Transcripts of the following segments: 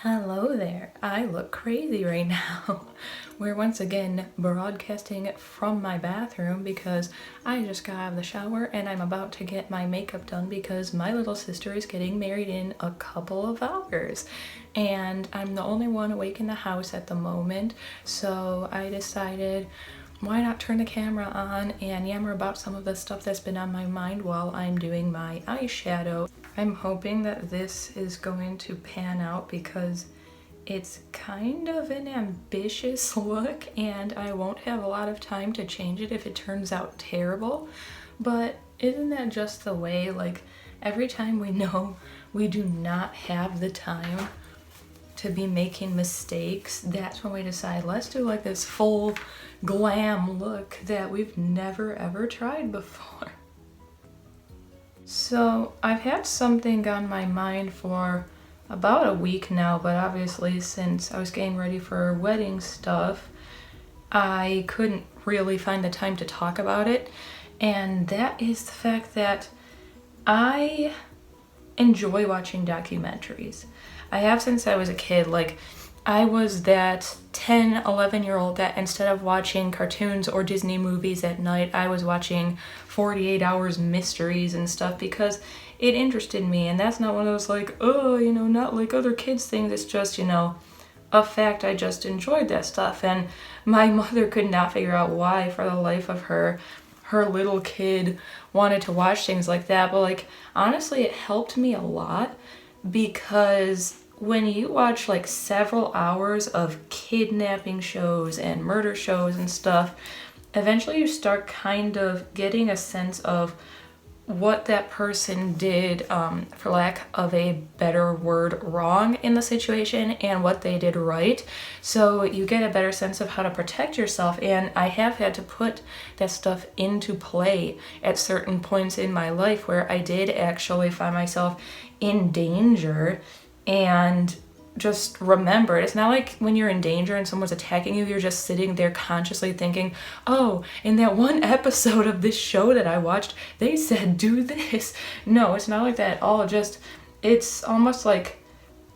Hello there. I look crazy right now. We're once again broadcasting from my bathroom because I just got out of the shower and I'm about to get my makeup done because my little sister is getting married in a couple of hours. And I'm the only one awake in the house at the moment, so I decided why not turn the camera on and yammer about some of the stuff that's been on my mind while I'm doing my eyeshadow. I'm hoping that this is going to pan out because it's kind of an ambitious look and I won't have a lot of time to change it if it turns out terrible. But isn't that just the way? Like, every time we know we do not have the time to be making mistakes, that's when we decide, let's do like this full glam look that we've never ever tried before. So I've had something on my mind for about a week now, but obviously since I was getting ready for wedding stuff, I couldn't really find the time to talk about it. And that is the fact that I enjoy watching documentaries. I have since I was a kid. Like, I was that 10, 11-year-old that instead of watching cartoons or Disney movies at night, I was watching 48 Hours mysteries and stuff because it interested me. And that's not one of those like, oh, not like other kids things. It's just, a fact. I just enjoyed that stuff. And my mother could not figure out why for the life of her little kid wanted to watch things like that. But like, honestly, it helped me a lot because when you watch like several hours of kidnapping shows and murder shows and stuff, eventually you start kind of getting a sense of what that person did, for lack of a better word, wrong in the situation and what they did right. So you get a better sense of how to protect yourself. And I have had to put that stuff into play at certain points in my life where I did actually find myself in danger. And just remember, it's not like when you're in danger and someone's attacking you, you're just sitting there consciously thinking, oh, in that one episode of this show that I watched, they said do this. No, it's not like that at all. Just, it's almost like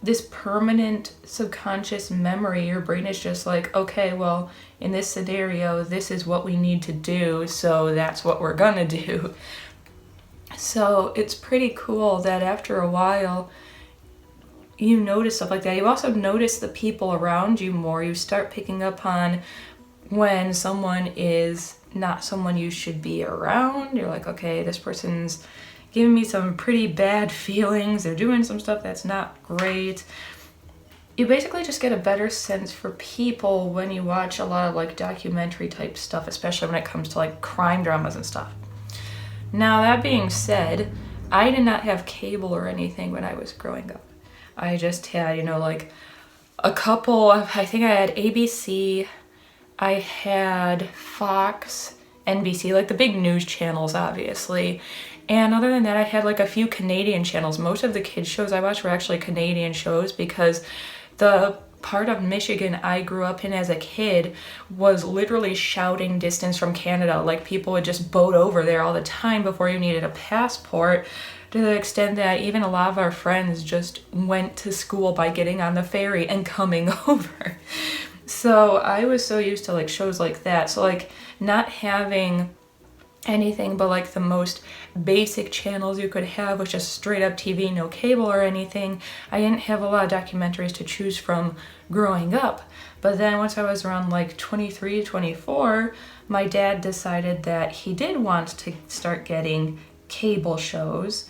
this permanent subconscious memory. Your brain is just like, okay, well, in this scenario, this is what we need to do, so that's what we're gonna do. So it's pretty cool that after a while, you notice stuff like that. You also notice the people around you more. You start picking up on when someone is not someone you should be around. You're like, okay, this person's giving me some pretty bad feelings. They're doing some stuff that's not great. You basically just get a better sense for people when you watch a lot of like documentary type stuff, especially when it comes to like crime dramas and stuff. Now, that being said, I did not have cable or anything when I was growing up. I just had, like a couple of, I think I had ABC, I had Fox, NBC, like the big news channels, obviously. And other than that, I had like a few Canadian channels. Most of the kids shows I watched were actually Canadian shows because the part of Michigan I grew up in as a kid was literally shouting distance from Canada. Like, people would just boat over there all the time before you needed a passport, to the extent that even a lot of our friends just went to school by getting on the ferry and coming over. So I was so used to like shows like that. So like not having anything but like the most basic channels you could have, which is straight up TV, no cable or anything, I didn't have a lot of documentaries to choose from growing up. But then once I was around like 23, 24, my dad decided that he did want to start getting cable shows.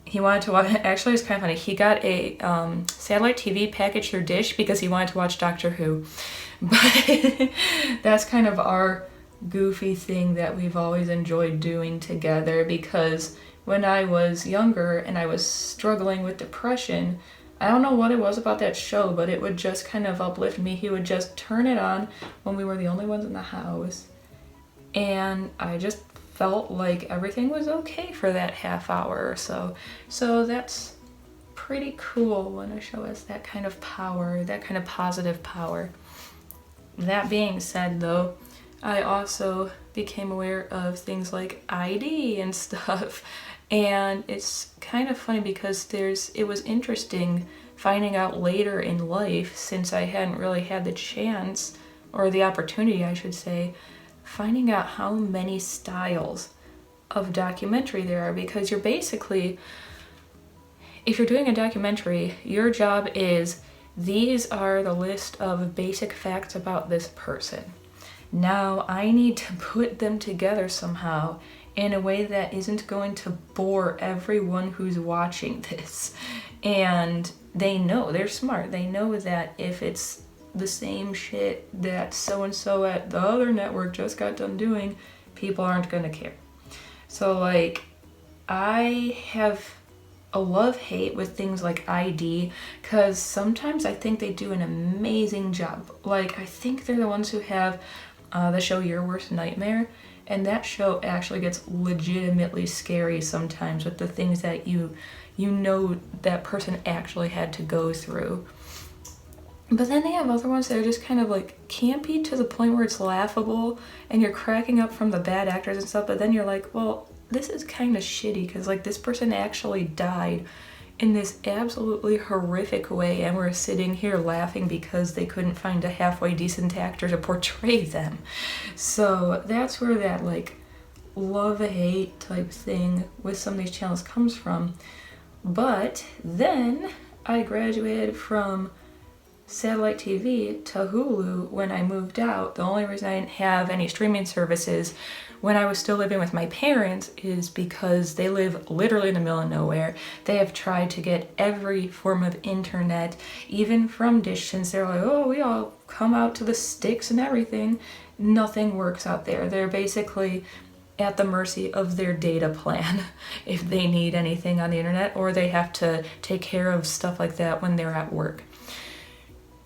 He wanted to watch, actually it's kind of funny, he got a satellite TV package through Dish because he wanted to watch Doctor Who. But that's kind of our goofy thing that we've always enjoyed doing together, because when I was younger and I was struggling with depression, I don't know what it was about that show, but it would just kind of uplift me. He would just turn it on when we were the only ones in the house, and I just felt like everything was okay for that half hour or so. So that's pretty cool when a show has that kind of power, that kind of positive power. That being said, though, I also became aware of things like ID and stuff, and it's kind of funny because it was interesting finding out later in life, since I hadn't really had the chance, or the opportunity, I should say, finding out how many styles of documentary there are, because you're basically, if you're doing a documentary, your job is, these are the list of basic facts about this person. Now I need to put them together somehow in a way that isn't going to bore everyone who's watching this. And they know, they're smart, they know that if it's the same shit that so-and-so at the other network just got done doing, people aren't gonna care. So like, I have a love-hate with things like ID, because sometimes I think they do an amazing job. Like, I think they're the ones who have the show Your Worst Nightmare, and that show actually gets legitimately scary sometimes with the things that you know that person actually had to go through. But then they have other ones that are just kind of like campy to the point where it's laughable and you're cracking up from the bad actors and stuff, but then you're like, well, this is kind of shitty because like this person actually died in this absolutely horrific way and we're sitting here laughing because they couldn't find a halfway decent actor to portray them. So that's where that like love-hate type thing with some of these channels comes from. But then I graduated from satellite TV to Hulu when I moved out. The only reason I didn't have any streaming services when I was still living with my parents is because they live literally in the middle of nowhere. They have tried to get every form of internet, even from Dish, since they're like, oh, we all come out to the sticks and everything. Nothing works out there. They're basically at the mercy of their data plan if they need anything on the internet, or they have to take care of stuff like that when they're at work.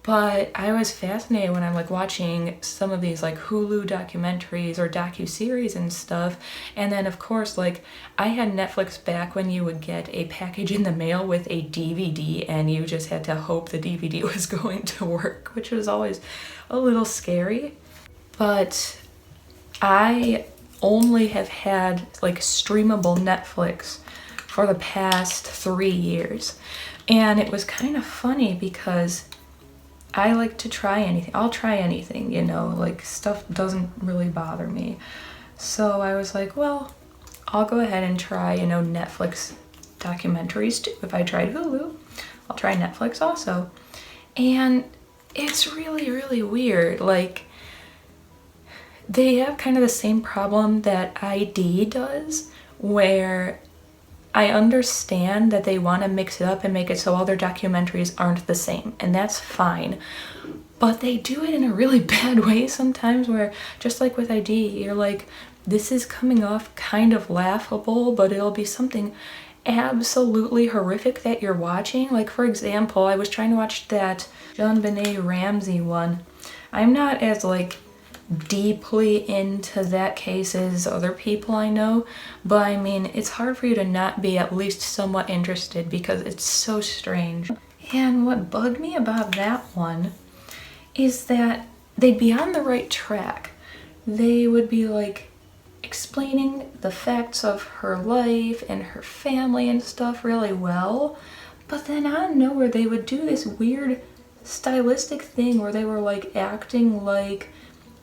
But I was fascinated when I'm like watching some of these like Hulu documentaries or docu-series and stuff. And then of course, like I had Netflix back when you would get a package in the mail with a DVD and you just had to hope the DVD was going to work, which was always a little scary. But I only have had like streamable Netflix for the past 3 years. And it was kind of funny because I like to try anything. I'll try anything, you know, like stuff doesn't really bother me. So I was like, well, I'll go ahead and try, you know, Netflix documentaries too. If I tried Hulu, I'll try Netflix also. And it's really, really weird. Like, they have kind of the same problem that ID does, where I understand that they want to mix it up and make it so all their documentaries aren't the same, and that's fine. But they do it in a really bad way sometimes, where just like with ID, you're like, this is coming off kind of laughable, but it'll be something absolutely horrific that you're watching. Like, for example, I was trying to watch that JonBenet Ramsey one. I'm not as like deeply into that case as other people I know, but I mean, it's hard for you to not be at least somewhat interested because it's so strange. And what bugged me about that one is that they'd be on the right track. They would be like explaining the facts of her life and her family and stuff really well, but then out of nowhere they would do this weird stylistic thing where they were like acting like,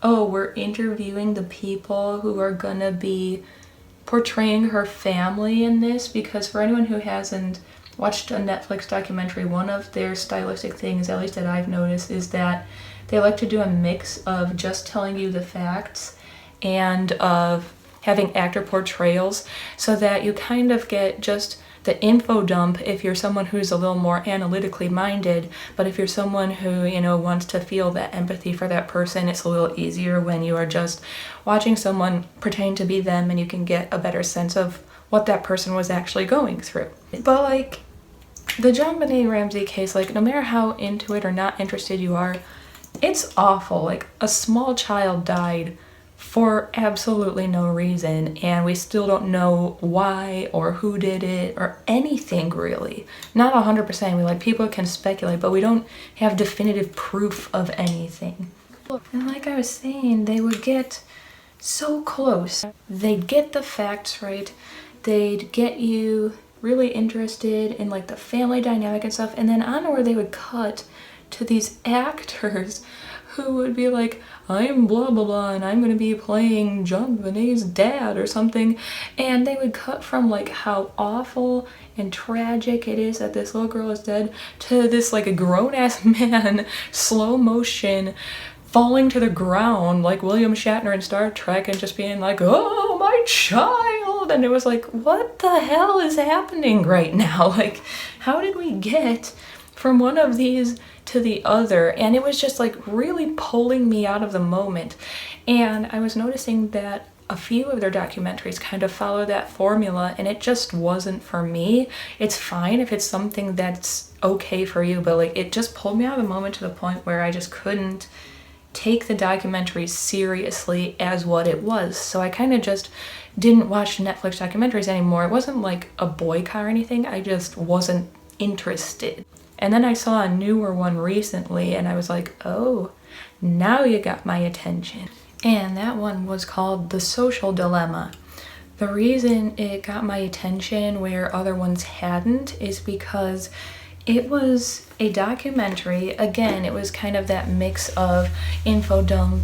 oh, we're interviewing the people who are gonna be portraying her family in this, because for anyone who hasn't watched a Netflix documentary, one of their stylistic things, at least that I've noticed, is that they like to do a mix of just telling you the facts and of having actor portrayals, so that you kind of get just the info dump if you're someone who's a little more analytically minded, but if you're someone who, you know, wants to feel that empathy for that person, it's a little easier when you are just watching someone pretend to be them and you can get a better sense of what that person was actually going through. But like the JonBenet Ramsey case, like no matter how into it or not interested you are, it's awful. Like a small child died for absolutely no reason, and we still don't know why or who did it or anything really. Not 100%, we like people can speculate, but we don't have definitive proof of anything. And like I was saying, they would get so close. They'd get the facts right, they'd get you really interested in like the family dynamic and stuff. And then on where they would cut to these actors who would be like, I'm blah blah blah and I'm gonna be playing John Bonet's dad or something, and they would cut from like how awful and tragic it is that this little girl is dead to this like a grown-ass man slow motion falling to the ground like William Shatner in Star Trek and just being like, oh my child, and it was like, what the hell is happening right now? Like, how did we get from one of these to the other? And it was just like really pulling me out of the moment. And I was noticing that a few of their documentaries kind of follow that formula, and it just wasn't for me. It's fine if it's something that's okay for you, but like it just pulled me out of the moment to the point where I just couldn't take the documentary seriously as what it was. So I kind of just didn't watch Netflix documentaries anymore. It wasn't like a boycott or anything, I just wasn't interested. And then I saw a newer one recently and I was like, oh, now you got my attention. And that one was called The Social Dilemma. The reason it got my attention where other ones hadn't is because it was a documentary. Again, it was kind of that mix of info dump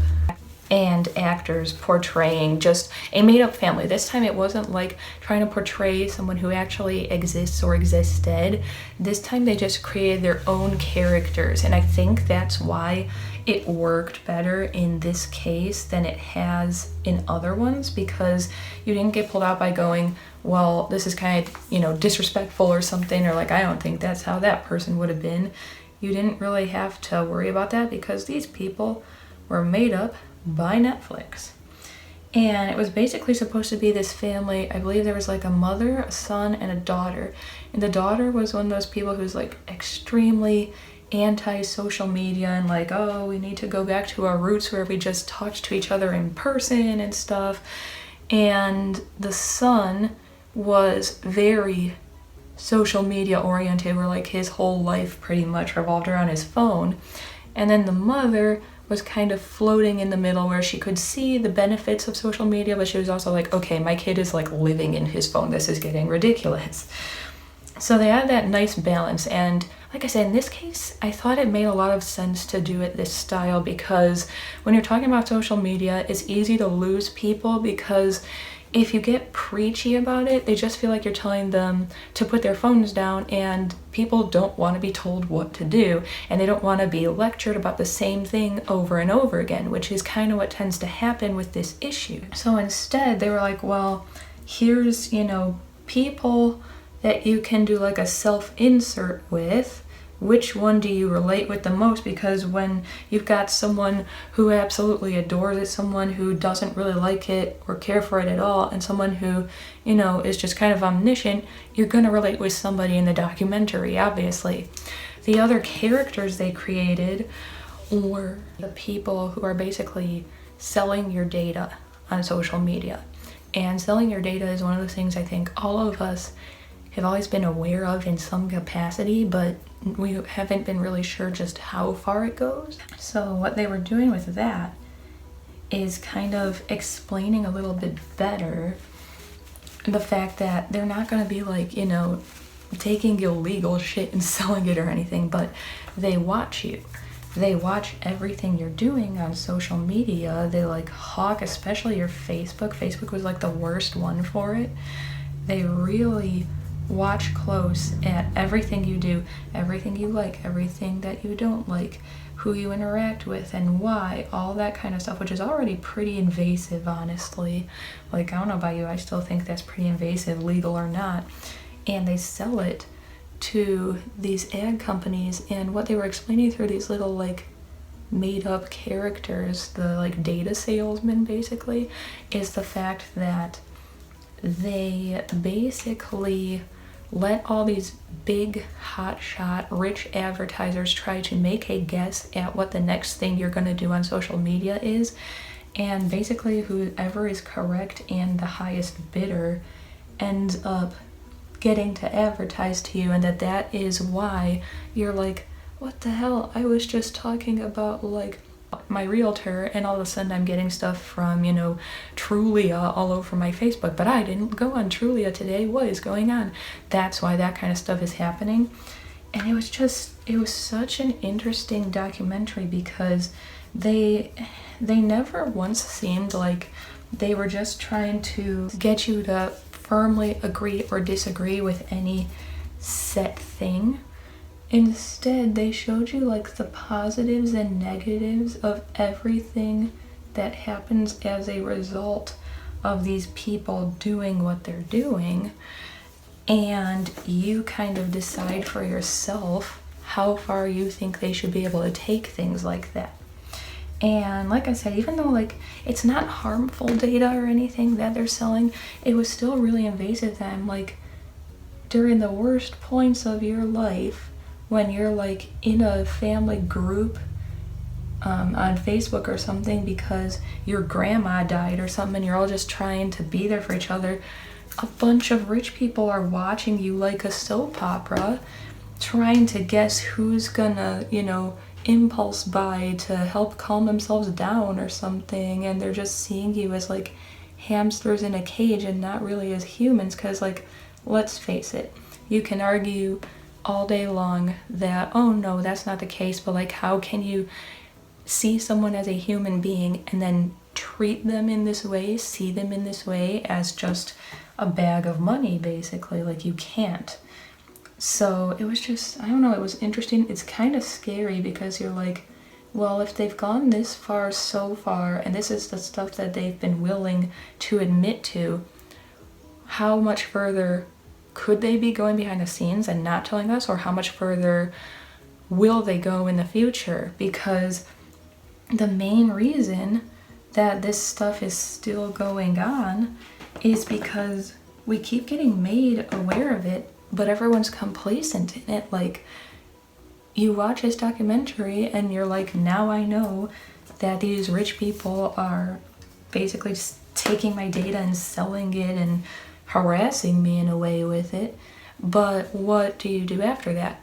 and actors portraying just a made-up family. This time it wasn't like trying to portray someone who actually exists or existed. This time they just created their own characters, and I think that's why it worked better in this case than it has in other ones, because you didn't get pulled out by going, well, this is kind of, disrespectful or something, or like, I don't think that's how that person would have been. You didn't really have to worry about that because these people were made up by Netflix. And it was basically supposed to be this family. I believe there was like a mother, a son, and a daughter. And the daughter was one of those people who's like extremely anti-social media and like, oh, we need to go back to our roots where we just talked to each other in person and stuff. And the son was very social media oriented, where like his whole life pretty much revolved around his phone. And then the mother was kind of floating in the middle, where she could see the benefits of social media, but she was also like, okay, my kid is like living in his phone, this is getting ridiculous. So they had that nice balance. And like I said, in this case, I thought it made a lot of sense to do it this style, because when you're talking about social media, it's easy to lose people, because if you get preachy about it, they just feel like you're telling them to put their phones down, and people don't want to be told what to do, and they don't want to be lectured about the same thing over and over again, which is kind of what tends to happen with this issue. So instead, they were like, well, here's, people that you can do like a self-insert with. Which one do you relate with the most? Because when you've got someone who absolutely adores it, someone who doesn't really like it or care for it at all, and someone who, is just kind of omniscient, you're going to relate with somebody in the documentary, obviously. The other characters they created were the people who are basically selling your data on social media. And selling your data is one of those things I think all of us have always been aware of in some capacity, but we haven't been really sure just how far it goes. So what they were doing with that is kind of explaining a little bit better the fact that they're not going to be like, taking illegal shit and selling it or anything, but they watch you. They watch everything you're doing on social media. They like hawk, especially your Facebook. Facebook was like the worst one for it. They really watch close at everything you do, everything you like, everything that you don't like, who you interact with and why, all that kind of stuff, which is already pretty invasive, honestly. Like, I don't know about you, I still think that's pretty invasive, legal or not. And they sell it to these ad companies, and what they were explaining through these little like made up characters, the like data salesmen basically, is the fact that they basically let all these big hotshot rich advertisers try to make a guess at what the next thing you're going to do on social media is, and basically whoever is correct and the highest bidder ends up getting to advertise to you, and that is why you're like, what the hell, I was just talking about like my realtor, and all of a sudden I'm getting stuff from, Trulia all over my Facebook, but I didn't go on Trulia today. What is going on? That's why that kind of stuff is happening. And it was such an interesting documentary because they never once seemed like they were just trying to get you to firmly agree or disagree with any set thing. Instead, they showed you like the positives and negatives of everything that happens as a result of these people doing what they're doing, and you kind of decide for yourself how far you think they should be able to take things like that. And like I said, even though like it's not harmful data or anything that they're selling, it was still really invasive that I'm like, during the worst points of your life, when you're like in a family group on Facebook or something because your grandma died or something and you're all just trying to be there for each other, a bunch of rich people are watching you like a soap opera, trying to guess who's gonna, impulse buy to help calm themselves down or something, and they're just seeing you as like hamsters in a cage and not really as humans. Because like, let's face it, you can argue all day long that, oh no, that's not the case, but like, how can you see someone as a human being and then treat them in this way, see them in this way as just a bag of money, basically? Like, you can't. So it was just, I don't know, it was interesting. It's kind of scary because you're like, well, if they've gone this far so far, and this is the stuff that they've been willing to admit to, how much further could they be going behind the scenes and not telling us, or how much further will they go in the future? Because the main reason that this stuff is still going on is because we keep getting made aware of it, but everyone's complacent in it. Like, you watch this documentary and you're like, now I know that these rich people are basically just taking my data and selling it and harassing me in a way with it. But what do you do after that?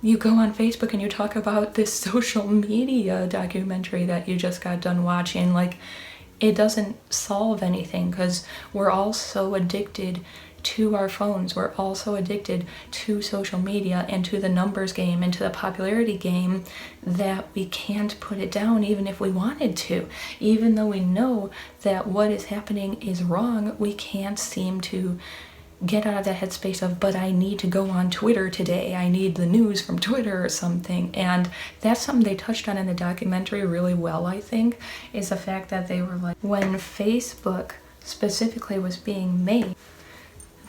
You go on Facebook and you talk about this social media documentary that you just got done watching. Like, it doesn't solve anything because we're all so addicted to our phones. We're also addicted to social media and to the numbers game and to the popularity game that we can't put it down even if we wanted to. Even though we know that what is happening is wrong, we can't seem to get out of that headspace of, but I need to go on Twitter today. I need the news from Twitter or something. And that's something they touched on in the documentary really well, I think, is the fact that they were like, when Facebook specifically was being made,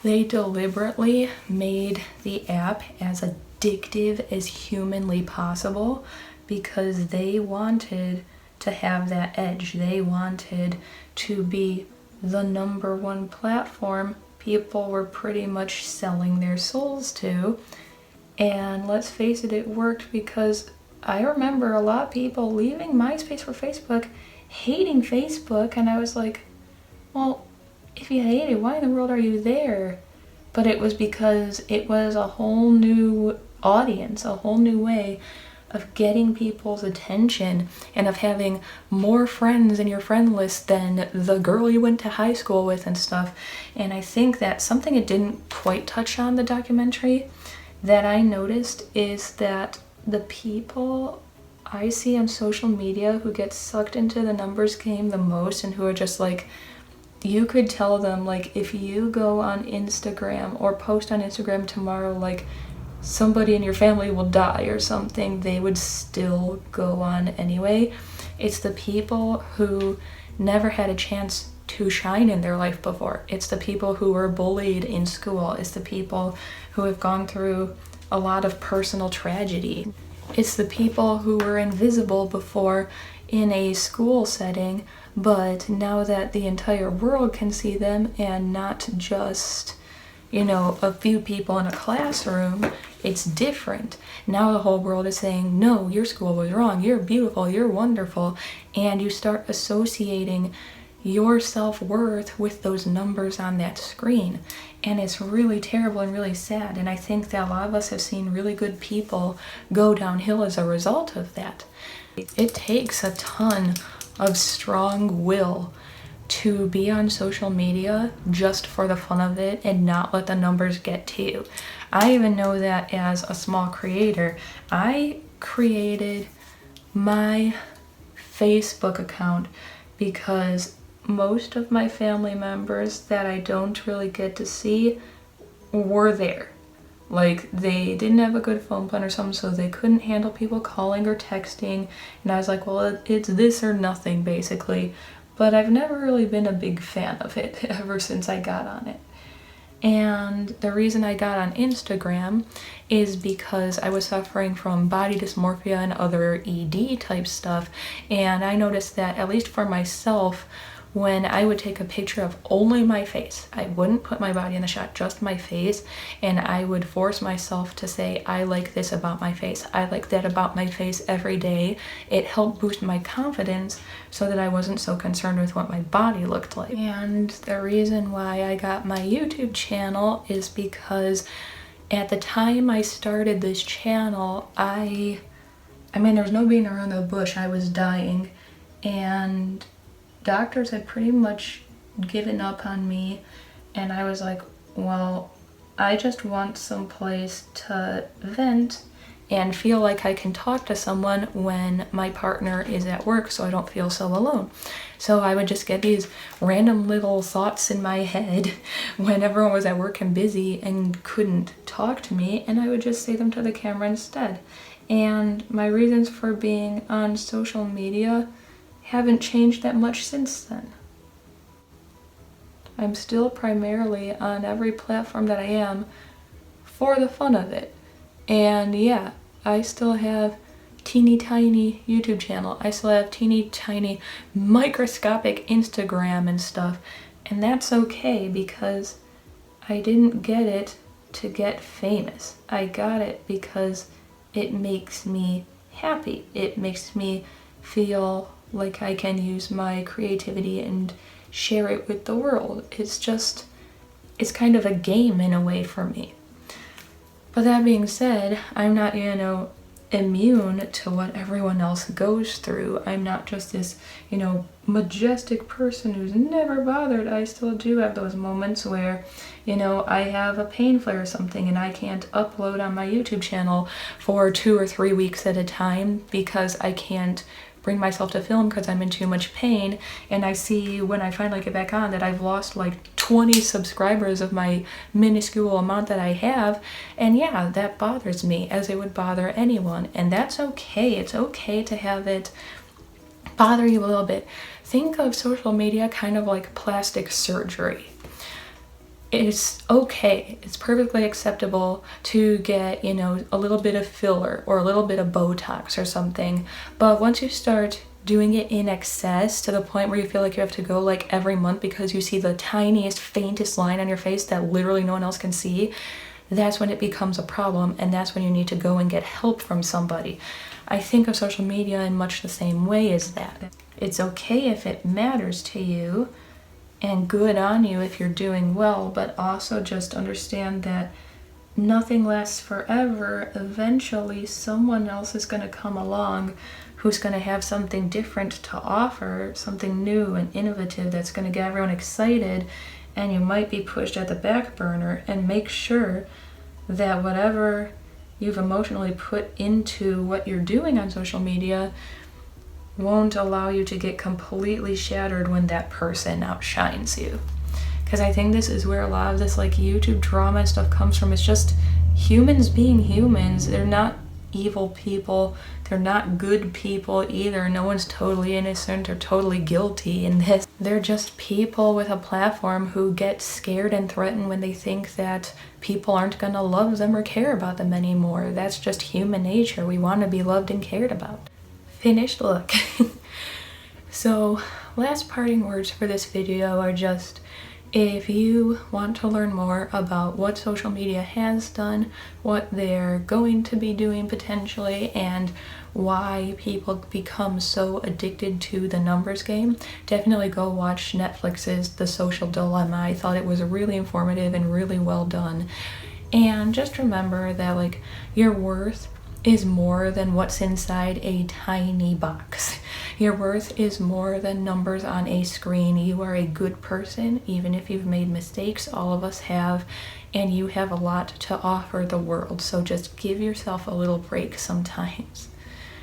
they deliberately made the app as addictive as humanly possible because they wanted to have that edge. They wanted to be the number one platform people were pretty much selling their souls to. And let's face it, it worked, because I remember a lot of people leaving MySpace for Facebook, hating Facebook, and I was like, well, if you hate it, why in the world are you there? But it was because it was a whole new audience, a whole new way of getting people's attention and of having more friends in your friend list than the girl you went to high school with and stuff. And I think that something it didn't quite touch on, the documentary, that I noticed is that the people I see on social media who get sucked into the numbers game the most and who are just like, you could tell them, like, if you go on Instagram or post on Instagram tomorrow, like, somebody in your family will die or something, they would still go on anyway. It's the people who never had a chance to shine in their life before. It's the people who were bullied in school. It's the people who have gone through a lot of personal tragedy. It's the people who were invisible before in a school setting, but now that the entire world can see them and not just, a few people in a classroom, it's different. Now the whole world is saying, no, your school was wrong, you're beautiful, you're wonderful, and you start associating your self-worth with those numbers on that screen. And it's really terrible and really sad. And I think that a lot of us have seen really good people go downhill as a result of that. It takes a ton of strong will to be on social media just for the fun of it and not let the numbers get to you. I even know that as a small creator, I created my Facebook account because most of my family members that I don't really get to see were there. Like, they didn't have a good phone plan or something, so they couldn't handle people calling or texting. And I was like, well, it's this or nothing, basically. But I've never really been a big fan of it ever since I got on it. And the reason I got on Instagram is because I was suffering from body dysmorphia and other ED type stuff. And I noticed that, at least for myself, when I would take a picture of only my face, I wouldn't put my body in the shot, just my face, and I would force myself to say, I like this about my face, I like that about my face every day. It helped boost my confidence so that I wasn't so concerned with what my body looked like. And the reason why I got my YouTube channel is because at the time I started this channel, I mean, there was no beating around the bush. I was dying, and doctors had pretty much given up on me, and I was like, well, I just want some place to vent and feel like I can talk to someone when my partner is at work so I don't feel so alone. So I would just get these random little thoughts in my head when everyone was at work and busy and couldn't talk to me, and I would just say them to the camera instead. And my reasons for being on social media haven't changed that much since then. I'm still primarily on every platform that I am for the fun of it. And yeah, I still have teeny tiny YouTube channel. I still have teeny tiny microscopic Instagram and stuff. And that's okay, because I didn't get it to get famous. I got it because it makes me happy. It makes me feel like I can use my creativity and share it with the world. It's kind of a game in a way for me. But that being said, I'm not, immune to what everyone else goes through. I'm not just this, majestic person who's never bothered. I still do have those moments where, I have a pain flare or something and I can't upload on my YouTube channel for 2 or 3 weeks at a time because I can't bring myself to film because I'm in too much pain. And I see when I finally get back on that I've lost like 20 subscribers of my minuscule amount that I have. And yeah, that bothers me, as it would bother anyone. And that's okay. It's okay to have it bother you a little bit. Think of social media kind of like plastic surgery. It's okay, it's perfectly acceptable to get, a little bit of filler or a little bit of Botox or something. But once you start doing it in excess to the point where you feel like you have to go like every month because you see the tiniest, faintest line on your face that literally no one else can see, that's when it becomes a problem, and that's when you need to go and get help from somebody. I think of social media in much the same way as that. It's okay if it matters to you, and good on you if you're doing well, but also just understand that nothing lasts forever. Eventually, someone else is going to come along who's going to have something different to offer, something new and innovative that's going to get everyone excited, and you might be pushed at the back burner. And make sure that whatever you've emotionally put into what you're doing on social media won't allow you to get completely shattered when that person outshines you. Because I think this is where a lot of this like YouTube drama and stuff comes from. It's just humans being humans. They're not evil people. They're not good people either. No one's totally innocent or totally guilty in this. They're just people with a platform who get scared and threatened when they think that people aren't gonna love them or care about them anymore. That's just human nature. We want to be loved and cared about. Finished look. So last parting words for this video are just, If you want to learn more about what social media has done, what they're going to be doing potentially, and why people become so addicted to the numbers game, definitely go watch Netflix's The Social Dilemma. I thought it was really informative and really well done. And just remember that, like, your worth is more than what's inside a tiny box. Your worth is more than numbers on a screen. You are a good person, even if you've made mistakes. All of us have, and you have a lot to offer the world. So just give yourself a little break sometimes.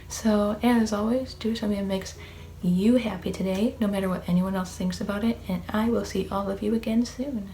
So, as always, do something that makes you happy today, no matter what anyone else thinks about it, and I will see all of you again soon.